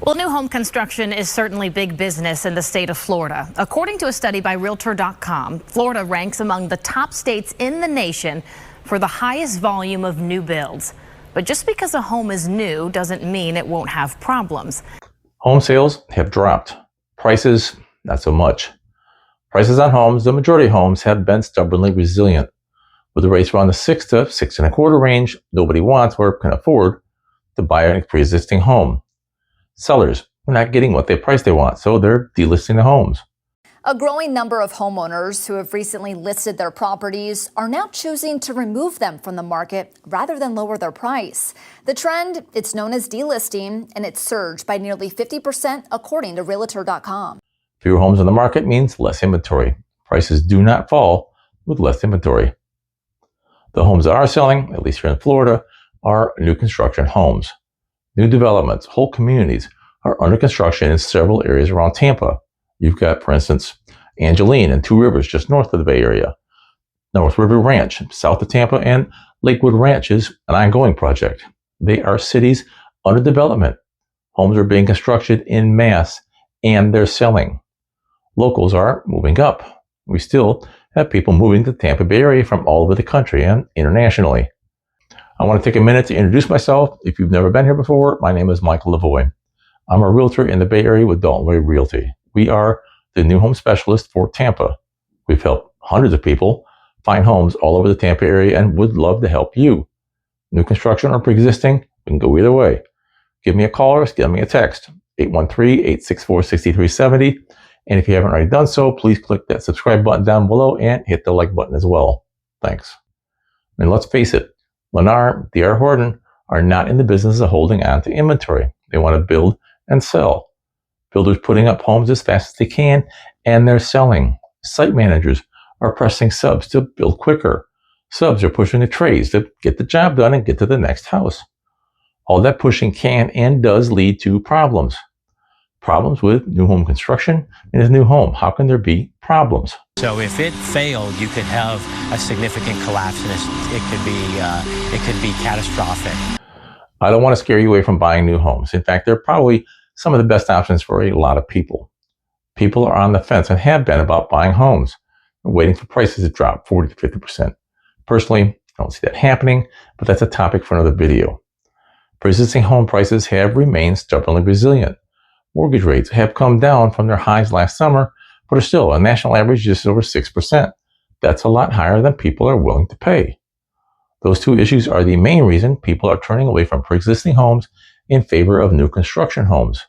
Well, new home construction is certainly big business in the state of Florida. According to a study by Realtor.com, Florida ranks among the top states in the nation for the highest volume of new builds. But just because a home is new doesn't mean it won't have problems. Home sales have dropped. Prices, not so much. Prices on homes, the majority of homes, have been stubbornly resilient. With the rates around the 6 to 6.25 range, nobody wants or can afford to buy a pre-existing home. Sellers are not getting what they want, so they're delisting the homes. A growing number of homeowners who have recently listed their properties are now choosing to remove them from the market rather than lower their price. The trend, it's known as delisting, and it's surged by nearly 50% according to Realtor.com. Fewer homes on the market means less inventory. Prices do not fall with less inventory. The homes that are selling, at least here in Florida, are new construction homes. New developments, whole communities are under construction in several areas around Tampa. You've got, for instance, Angeline and Two Rivers just north of the Bay Area. North River Ranch, south of Tampa, and Lakewood Ranch is an ongoing project. They are cities under development. Homes are being constructed in mass, and they're selling. Locals are moving up. We still have people moving to the Tampa Bay area from all over the country and internationally. I want to take a minute to introduce myself. If you've never been here before, my name is Michael Lavoie. I'm a realtor in the Bay Area with Dalton Ray Realty. We are the new home specialist for Tampa. We've helped hundreds of people find homes all over the Tampa area and would love to help you. New construction or pre-existing, we can go either way. Give me a call or give me a text, 813-864-6370. And if you haven't already done so, please click that subscribe button down below and hit the like button as well. Thanks. And let's face it, Lennar, D.R. Horton are not in the business of holding on to inventory. They want to build and sell. Builders putting up homes as fast as they can, and they're selling. Site managers are pressing subs to build quicker. Subs are pushing the trades to get the job done and get to the next house. All that pushing can and does lead to problems. Problems with new home construction and a new home. How can there be problems? So if it failed, you could have a significant collapse, and it could be catastrophic. I don't want to scare you away from buying new homes. In fact, they're probably some of the best options for a lot of people. People are on the fence and have been about buying homes. They're waiting for prices to drop 40 to 50%. Personally, I don't see that happening, but that's a topic for another video. Pre-existing home prices have remained stubbornly resilient. Mortgage rates have come down from their highs last summer, but are still a national average just over 6%. That's a lot higher than people are willing to pay. Those two issues are the main reason people are turning away from pre-existing homes in favor of new construction homes.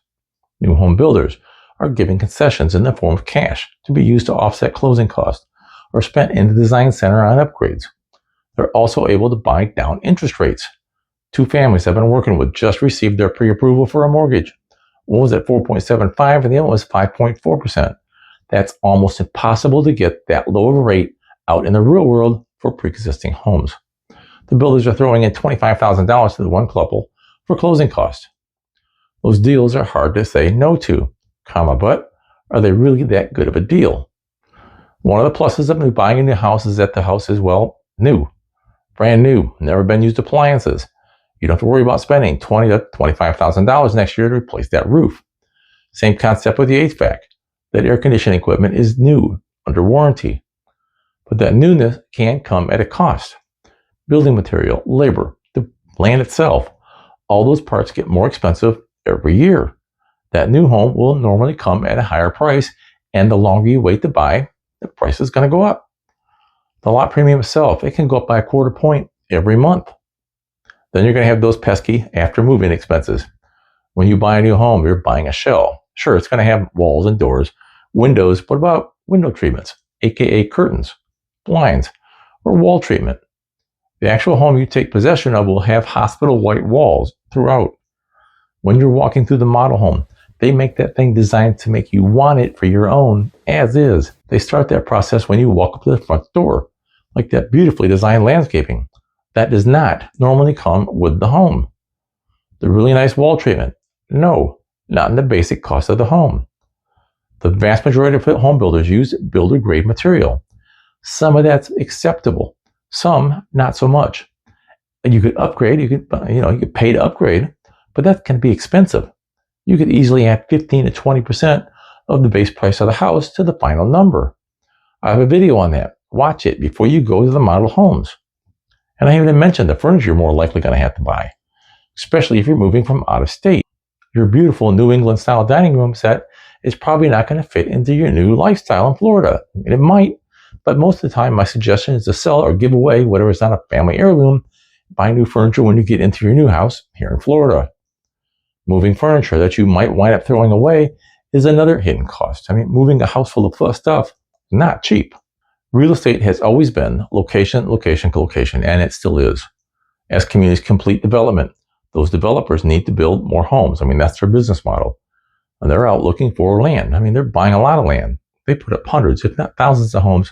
New home builders are giving concessions in the form of cash to be used to offset closing costs or spent in the design center on upgrades. They're also able to buy down interest rates. Two families I've been working with just received their pre-approval for a mortgage. One was at 4.75 and the other was 5.4%. That's almost impossible to get that low of a rate out in the real world for pre-existing homes. The builders are throwing in $25,000 to the one couple for closing costs. Those deals are hard to say no to, but are they really that good of a deal? One of the pluses of buying a new house is that the house is, well, new, brand new, never been used appliances. You don't have to worry about spending $20,000 to $25,000 next year to replace that roof. Same concept with the HVAC. That air conditioning equipment is new, under warranty. But that newness can come at a cost. Building material, labor, the land itself, all those parts get more expensive every year. That new home will normally come at a higher price, and the longer you wait to buy, the price is going to go up. The lot premium itself, it can go up by 1/4 point every month. Then you're going to have those pesky after moving expenses. When you buy a new home, you're buying a shell. Sure, it's going to have walls and doors, windows. What about window treatments, aka curtains, blinds, or wall treatment? The actual home you take possession of will have hospital white walls throughout. When you're walking through the model home, they make that thing designed to make you want it for your own as is. They start that process when you walk up to the front door, like that beautifully designed landscaping. That does not normally come with the home. The really nice wall treatment, no, not in the basic cost of the home. The vast majority of home builders use builder grade material. Some of that's acceptable, some not so much. You could upgrade, you could pay to upgrade, but that can be expensive. You could easily add 15 to 20% of the base price of the house to the final number. I have a video on that. Watch it before you go to the model homes. And I haven't mentioned the furniture you're more likely going to have to buy, especially if you're moving from out of state. Your beautiful New England style dining room set is probably not going to fit into your new lifestyle in Florida. It might, but most of the time my suggestion is to sell or give away whatever is not a family heirloom. Buy new furniture when you get into your new house here in Florida. Moving furniture that you might wind up throwing away is another hidden cost. Moving a house full of stuff is not cheap. Real estate has always been location, location, location, and it still is. As communities complete development, those developers need to build more homes. That's their business model. And they're out looking for land. They're buying a lot of land. They put up hundreds, if not thousands of homes.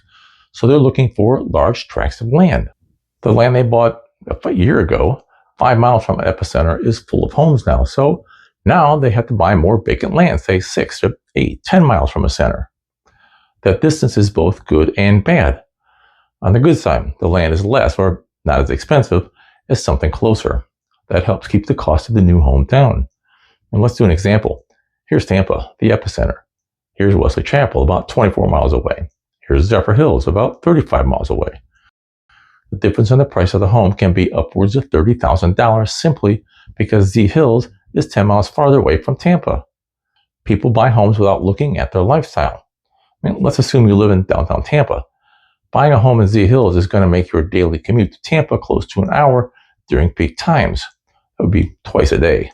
So they're looking for large tracts of land. The land they bought a year ago, 5 miles from an epicenter, is full of homes now. So now they have to buy more vacant land, say 6 to 8, 10 miles from a center. That distance is both good and bad. On the good side, the land is less or not as expensive as something closer. That helps keep the cost of the new home down. And let's do an example. Here's Tampa, the epicenter. Here's Wesley Chapel, about 24 miles away. Here's Zephyrhills, about 35 miles away. The difference in the price of the home can be upwards of $30,000 simply because Zephyrhills is 10 miles farther away from Tampa. People buy homes without looking at their lifestyle. Let's assume you live in downtown Tampa. Buying a home in Zephyrhills is going to make your daily commute to Tampa close to an hour during peak times. That would be twice a day.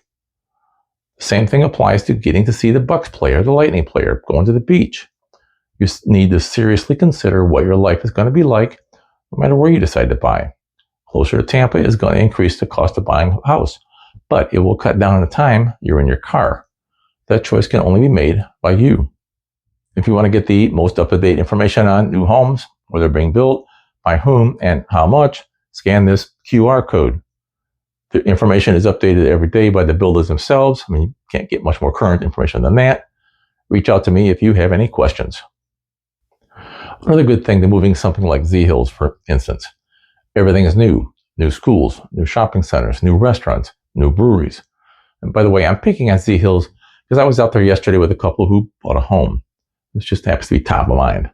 Same thing applies to getting to see the Bucks play or the Lightning play or going to the beach. You need to seriously consider what your life is going to be like no matter where you decide to buy. Closer to Tampa is going to increase the cost of buying a house, but it will cut down the time you're in your car. That choice can only be made by you. If you want to get the most up-to-date information on new homes, where they're being built, by whom, and how much, scan this QR code. The information is updated every day by the builders themselves. You can't get much more current information than that. Reach out to me if you have any questions. Another good thing to moving something like Zephyrhills, for instance. Everything is new. New schools, new shopping centers, new restaurants, new breweries. And by the way, I'm picking on Zephyrhills because I was out there yesterday with a couple who bought a home. This just happens to be top of mind.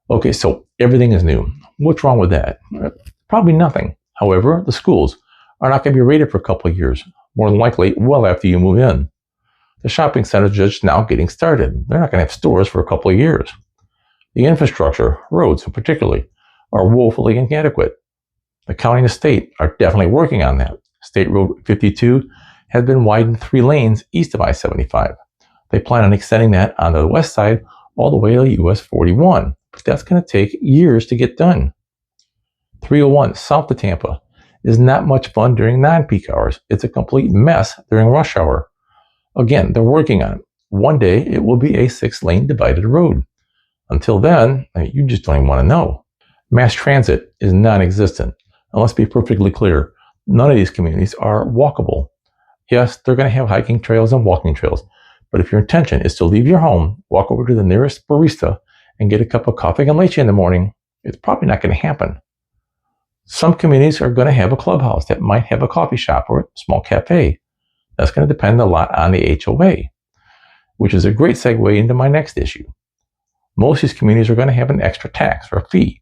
Okay, so everything is new. What's wrong with that? Probably nothing. However, the schools are not going to be rated for a couple of years, more than likely well after you move in. The shopping centers are just now getting started. They're not going to have stores for a couple of years. The infrastructure, roads particularly, are woefully inadequate. The county and the state are definitely working on that. State Road 52 has been widened 3 lanes east of I-75. They plan on extending that on the west side all the way to US 41, but that's going to take years to get done. 301 south of Tampa is not much fun during non-peak hours. It's a complete mess during rush hour. Again, they're working on it. One day it will be a 6-lane divided road. Until then, you just don't even want to know. Mass transit is non-existent. And let's be perfectly clear, none of these communities are walkable. Yes, they're going to have hiking trails and walking trails, but if your intention is to leave your home, walk over to the nearest barista, and get a cup of coffee and leche in the morning, it's probably not going to happen. Some communities are going to have a clubhouse that might have a coffee shop or a small cafe. That's going to depend a lot on the HOA, which is a great segue into my next issue. Most of these communities are going to have an extra tax or a fee.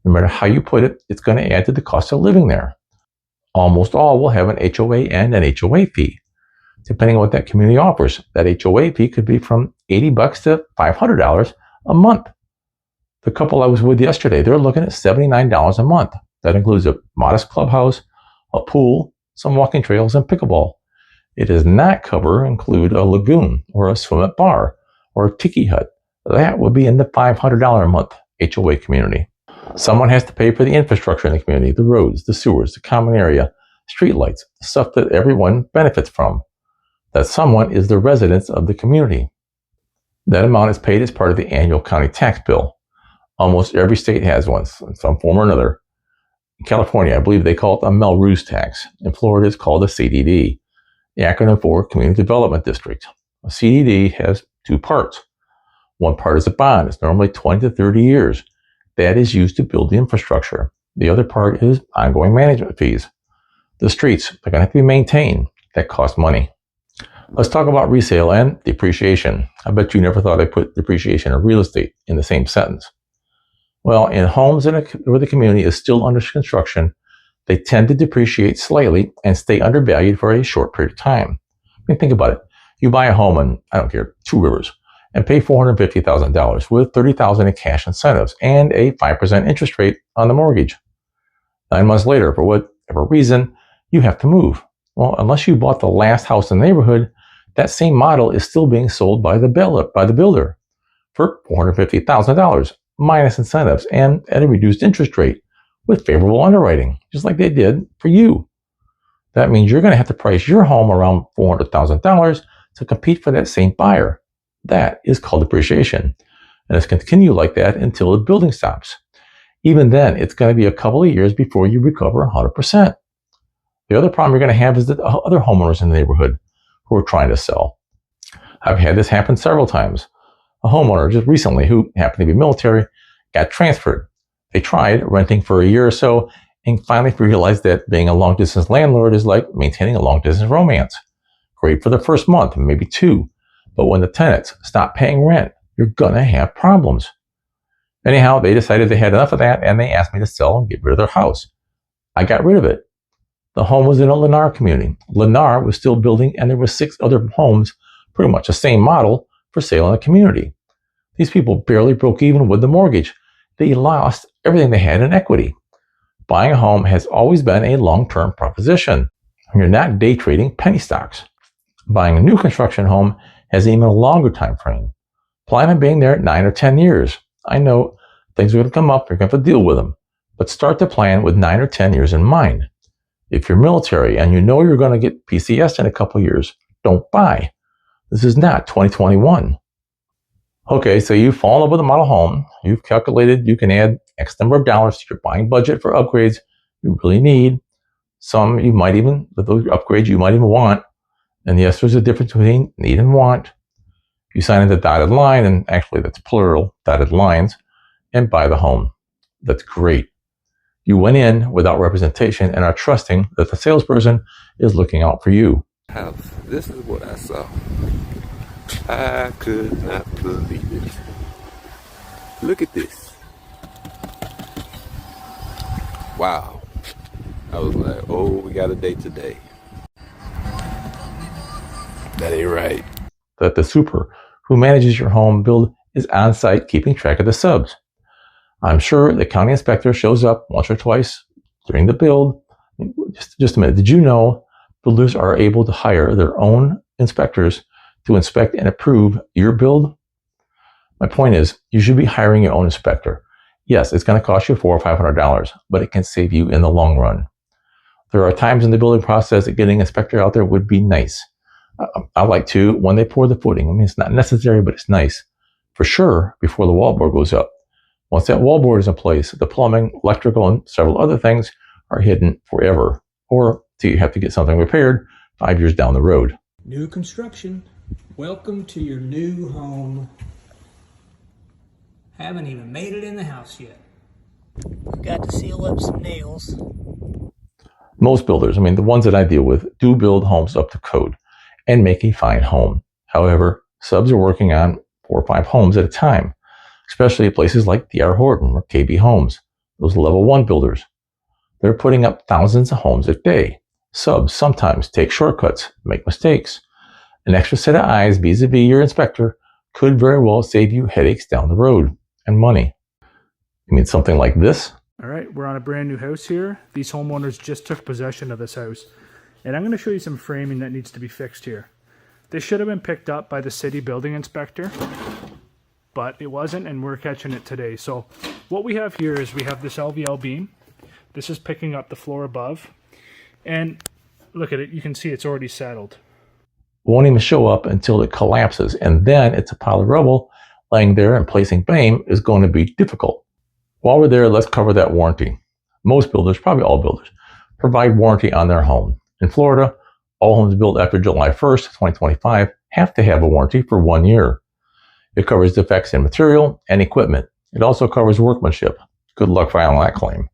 No matter how you put it, it's going to add to the cost of living there. Almost all will have an HOA and an HOA fee. Depending on what that community offers, that HOA fee could be from $80 to $500 a month. The couple I was with yesterday, they're looking at $79 a month. That includes a modest clubhouse, a pool, some walking trails, and pickleball. It does not include a lagoon or a swim-up bar or a tiki hut. That would be in the $500 a month HOA community. Someone has to pay for the infrastructure in the community, the roads, the sewers, the common area, streetlights, the stuff that everyone benefits from. That someone is the residents of the community. That amount is paid as part of the annual county tax bill. Almost every state has one in some form or another. In California, I believe they call it a Melrose tax. In Florida, it's called a CDD, the acronym for Community Development District. A CDD has 2 parts. One part is a bond. It's normally 20 to 30 years. That is used to build the infrastructure. The other part is ongoing management fees. The streets, they're going to have to be maintained. That costs money. Let's talk about resale and depreciation. I bet you never thought I'd put depreciation and real estate in the same sentence. Well, in homes where the community is still under construction, they tend to depreciate slightly and stay undervalued for a short period of time. I mean, think about it. You buy a home in, I don't care, Two Rivers, and pay $450,000 with $30,000 in cash incentives and a 5% interest rate on the mortgage. 9 months later, for whatever reason, you have to move. Well, unless you bought the last house in the neighborhood, that same model is still being sold by the builder for $450,000 minus incentives and at a reduced interest rate with favorable underwriting, just like they did for you. That means you're going to have to price your home around $400,000 to compete for that same buyer. That is called depreciation, and it's going to continue like that until the building stops. Even then, it's going to be a couple of years before you recover 100%. The other problem you're going to have is the other homeowners in the neighborhood who are trying to sell. I've had this happen several times. A homeowner just recently who happened to be military got transferred. They tried renting for a year or so and finally realized that being a long-distance landlord is like maintaining a long-distance romance. Great for the first month, maybe two. But when the tenants stop paying rent, you're going to have problems. Anyhow, they decided they had enough of that and they asked me to sell and get rid of their house. I got rid of it. The home was in a Lennar community. Lennar was still building and there were 6 other homes, pretty much the same model, for sale in the community. These people barely broke even with the mortgage. They lost everything they had in equity. Buying a home has always been a long-term proposition. You're not day trading penny stocks. Buying a new construction home has even a longer time frame. Plan on being there 9 or 10 years. I know things are going to come up, you're going to have to deal with them, but start to plan with 9 or 10 years in mind. If you're military and you know you're going to get PCS in a couple years, don't buy. This is not 2021. Okay, so you've fallen in love with a model home. You've calculated you can add X number of dollars to your buying budget for upgrades you really need. Some you might even, with those upgrades you might even want. And yes, there's a difference between need and want. You sign in the dotted line, and actually that's plural, dotted lines, and buy the home. That's great. You went in without representation and are trusting that the salesperson is looking out for you. House. This is what I saw. I could not believe it. Look at this. Wow. I was like, oh, we got a date today. That ain't right. That the super who manages your home build is on site keeping track of the subs. I'm sure the county inspector shows up once or twice during the build. Just a minute. Did you know builders are able to hire their own inspectors to inspect and approve your build? My point is, you should be hiring your own inspector. Yes, it's going to cost you $400 or $500, but it can save you in the long run. There are times in the building process that getting an inspector out there would be nice. I like to, when they pour the footing. I mean, it's not necessary, but it's nice. For sure, before the wallboard goes up. Once that wallboard is in place, the plumbing, electrical, and several other things are hidden forever, or till you have to get something repaired 5 years down the road. New construction. Welcome to your new home. Haven't even made it in the house yet. Got to seal up some nails. Most builders, I mean the ones that I deal with, do build homes up to code and make a fine home. However, subs are working on 4 or 5 homes at a time, especially at places like D.R. Horton or KB Homes, those level 1 builders. They're putting up thousands of homes a day. Subs sometimes take shortcuts, make mistakes. An extra set of eyes vis-a-vis your inspector could very well save you headaches down the road and money. You mean something like this? All right, we're on a brand new house here. These homeowners just took possession of this house. And I'm going to show you some framing that needs to be fixed here. This should have been picked up by the city building inspector, but it wasn't, and we're catching it today. So what we have here is we have this LVL beam. This is picking up the floor above. And look at it, you can see it's already settled. Won't even show up until it collapses, and then it's a pile of rubble laying there, and placing blame is going to be difficult. While we're there, let's cover that warranty. Most builders, probably all builders, provide warranty on their home. In Florida, all homes built after July 1st, 2025 have to have a warranty for 1 year. It covers defects in material and equipment. It also covers workmanship. Good luck filing that claim.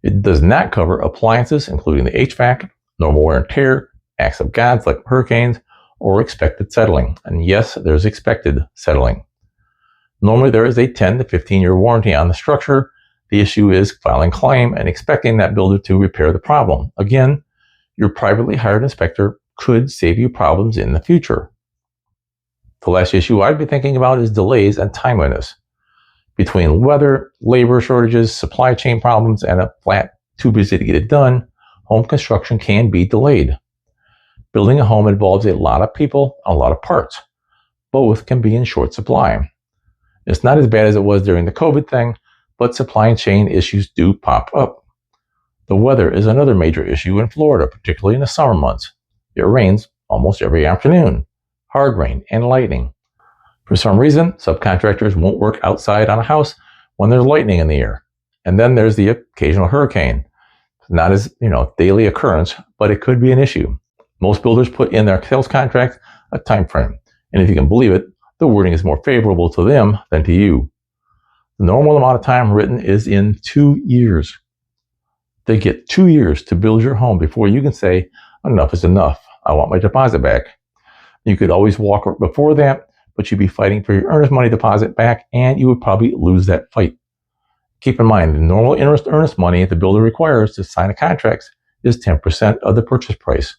It does not cover appliances, including the HVAC, normal wear and tear, acts of gods like hurricanes, or expected settling. And yes, there's expected settling. Normally there is a 10 to 15-year warranty on the structure. The issue is filing claim and expecting that builder to repair the problem. Again, your privately hired inspector could save you problems in the future. The last issue I'd be thinking about is delays and timeliness. Between weather, labor shortages, supply chain problems, and a flat too busy to get it done, home construction can be delayed. Building a home involves a lot of people, a lot of parts. Both can be in short supply. It's not as bad as it was during the COVID thing, but supply chain issues do pop up. The weather is another major issue in Florida, particularly in the summer months. It rains almost every afternoon, hard rain and lightning. For some reason, subcontractors won't work outside on a house when there's lightning in the air. And then there's the occasional hurricane. Not as, daily occurrence, but it could be an issue. Most builders put in their sales contract a time frame. And if you can believe it, the wording is more favorable to them than to you. The normal amount of time written is in 2 years. They get 2 years to build your home before you can say, enough is enough. I want my deposit back. You could always walk before that, but you'd be fighting for your earnest money deposit back, and you would probably lose that fight. Keep in mind, the normal earnest money the builder requires to sign a contract is 10% of the purchase price.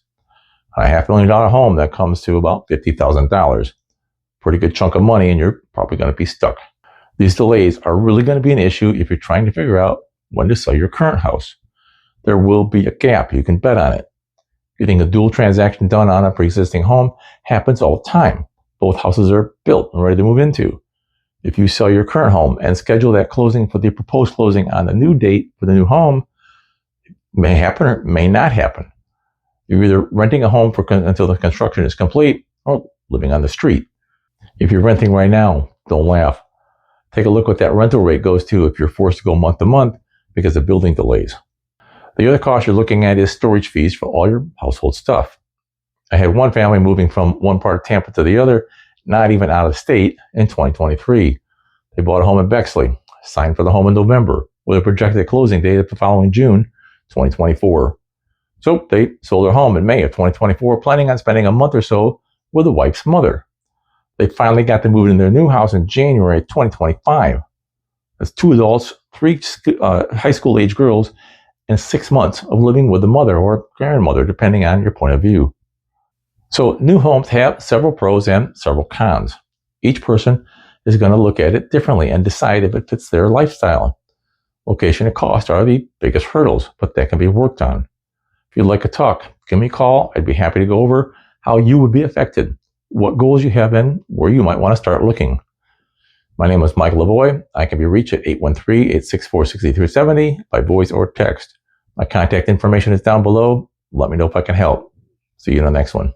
On a $500,000 home, that comes to about $50,000. Pretty good chunk of money, and you're probably going to be stuck. These delays are really going to be an issue if you're trying to figure out when to sell your current house. There will be a gap, you can bet on it. Getting a dual transaction done on a pre-existing home happens all the time. Both houses are built and ready to move into. If you sell your current home and schedule that closing for the proposed closing on the new date for the new home, it may happen or it may not happen. You're either renting a home until the construction is complete or living on the street. If you're renting right now, don't laugh. Take a look what that rental rate goes to if you're forced to go month to month because of building delays. The other cost you're looking at is storage fees for all your household stuff. I had one family moving from one part of Tampa to the other, not even out of state, in 2023. They bought a home in Bexley, signed for the home in November, with a projected closing date of the following June 2024. So they sold their home in May of 2024, planning on spending a month or so with the wife's mother. They finally got to move in their new house in January 2025. That's 2 adults, 3 high school age girls, and 6 months of living with the mother or grandmother, depending on your point of view. So new homes have several pros and several cons. Each person is going to look at it differently and decide if it fits their lifestyle. Location and cost are the biggest hurdles, but that can be worked on. If you'd like to talk, give me a call. I'd be happy to go over how you would be affected, what goals you have, and where you might want to start looking. My name is Mike Lavoie. I can be reached at 813-864-6370 by voice or text. My contact information is down below. Let me know if I can help. See you in the next one.